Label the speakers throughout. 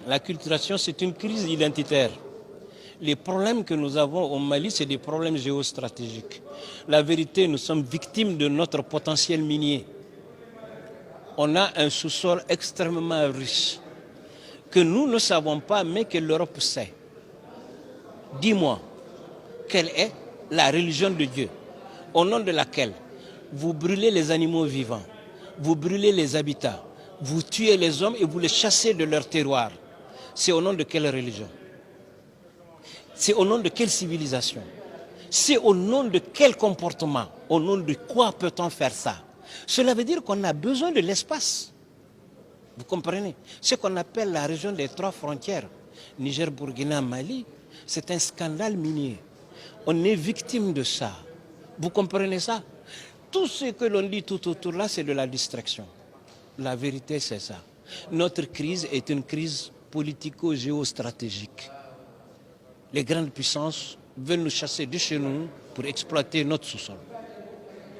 Speaker 1: L'acculturation, c'est une crise identitaire. Les problèmes que nous avons au Mali, c'est des problèmes géostratégiques. La vérité, nous sommes victimes de notre potentiel minier. On a un sous-sol extrêmement riche que nous ne savons pas, mais que l'Europe sait. Dis-moi, quelle est la religion de Dieu, au nom de laquelle vous brûlez les animaux vivants, vous brûlez les habitats, vous tuez les hommes et vous les chassez de leur terroir? C'est au nom de quelle religion? C'est au nom de quelle civilisation? C'est au nom de quel comportement? Au nom de quoi peut-on faire ça? Cela veut dire qu'on a besoin de l'espace. Vous comprenez? Ce qu'on appelle la région des trois frontières, Niger, Burkina, Mali, c'est un scandale minier. On est victime de ça. Vous comprenez ça? Tout ce que l'on dit tout autour là, c'est de la distraction. La vérité, c'est ça. Notre crise est une crise politico-géostratégique. Les grandes puissances veulent nous chasser de chez nous pour exploiter notre sous-sol.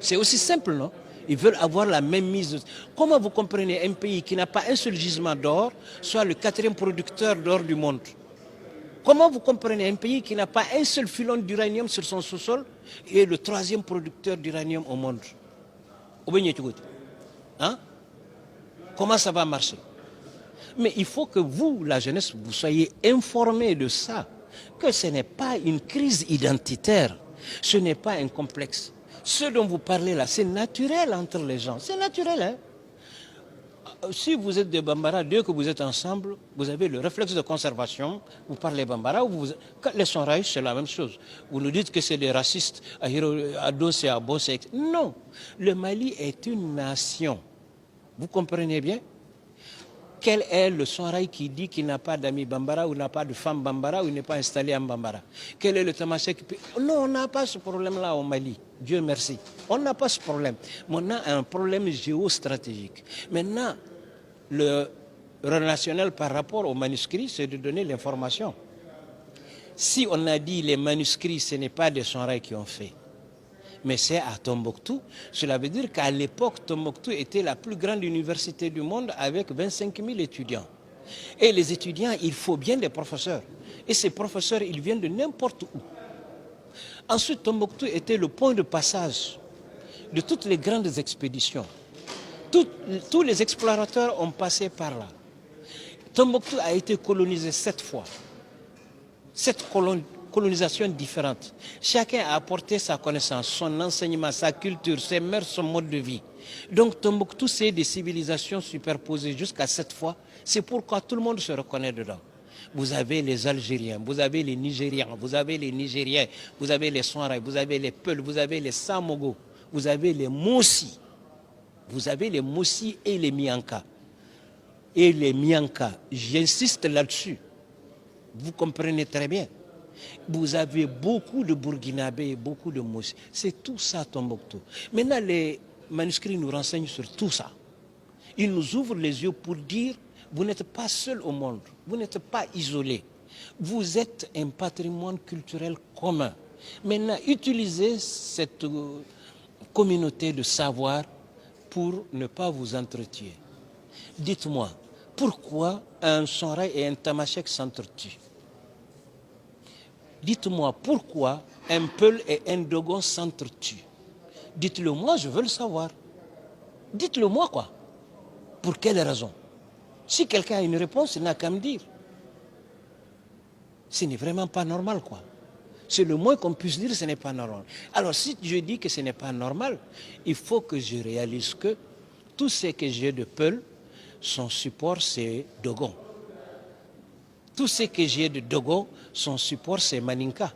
Speaker 1: C'est aussi simple, non? Ils veulent avoir la même mise. Comment vous comprenez un pays qui n'a pas un seul gisement d'or, soit le 4e producteur d'or du monde? Comment vous comprenez un pays qui n'a pas un seul filon d'uranium sur son sous-sol et le 3e producteur d'uranium au monde? Hein? Comment ça va marcher? Mais il faut que vous, la jeunesse, vous soyez informés de ça, que ce n'est pas une crise identitaire, ce n'est pas un complexe. Ce dont vous parlez là, c'est naturel entre les gens, c'est naturel. Hein? Si vous êtes des Bambara, dès que vous êtes ensemble, vous avez le réflexe de conservation, vous parlez Bambara, quand les Sonraïs, c'est la même chose. Vous nous dites que c'est des racistes, à Dos et à Boss. Non, le Mali est une nation. Vous comprenez bien? Quel est le Sonraï qui dit qu'il n'a pas d'amis Bambara ou n'a pas de femme Bambara ou il n'est pas installé en Bambara? Quel est le Tamassek? Non, on n'a pas ce problème-là au Mali. Dieu merci. On n'a pas ce problème. Mais on a un problème géostratégique. Maintenant, le relationnel par rapport aux manuscrits, c'est de donner l'information. Si on a dit les manuscrits, ce n'est pas des Sonraïs qui ont fait, mais c'est à Tombouctou. Cela veut dire qu'à l'époque, Tombouctou était la plus grande université du monde avec 25 000 étudiants. Et les étudiants, il faut bien des professeurs. Et ces professeurs, ils viennent de n'importe où. Ensuite, Tombouctou était le point de passage de toutes les grandes expéditions. Tous les explorateurs ont passé par là. Tombouctou a été colonisé 7 fois. 7 colonisations différentes. Chacun a apporté sa connaissance, son enseignement, sa culture, ses mœurs, son mode de vie. Donc Tombouctou, c'est des civilisations superposées jusqu'à 7 fois. C'est pourquoi tout le monde se reconnaît dedans. Vous avez les Algériens, vous avez les Nigérians, vous avez les Nigériens, vous avez les Sonraïs, vous avez les Peuls, vous avez les Samogo, vous avez les Mossi. Vous avez les Mossi et les Mianka. Et les Mianka, j'insiste là-dessus. Vous comprenez très bien. Vous avez beaucoup de Burkinabés et beaucoup de Mossi. C'est tout ça, Tombouctou. Maintenant, les manuscrits nous renseignent sur tout ça. Ils nous ouvrent les yeux pour dire, vous n'êtes pas seul au monde, vous n'êtes pas isolé. Vous êtes un patrimoine culturel commun. Maintenant, utilisez cette communauté de savoir pour ne pas vous entretuer. Dites-moi, pourquoi un Sonraï et un Tamashek s'entretuent? Dites-moi pourquoi un Peul et un Dogon s'entretuent. Dites-le moi, je veux le savoir. Dites-le moi quoi. Pour quelle raison? Si quelqu'un a une réponse, il n'a qu'à me dire. Ce n'est vraiment pas normal quoi. C'est le moins qu'on puisse dire, ce n'est pas normal. Alors si je dis que ce n'est pas normal, il faut que je réalise que tout ce que j'ai de Peul, son support c'est Dogon. Tout ce que j'ai de Dogon, son support c'est Maninka.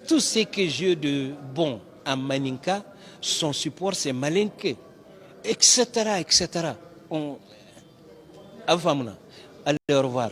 Speaker 1: Tout ce que j'ai de bon en Maninka, son support c'est Malinke, etc. etc. Allez, au revoir.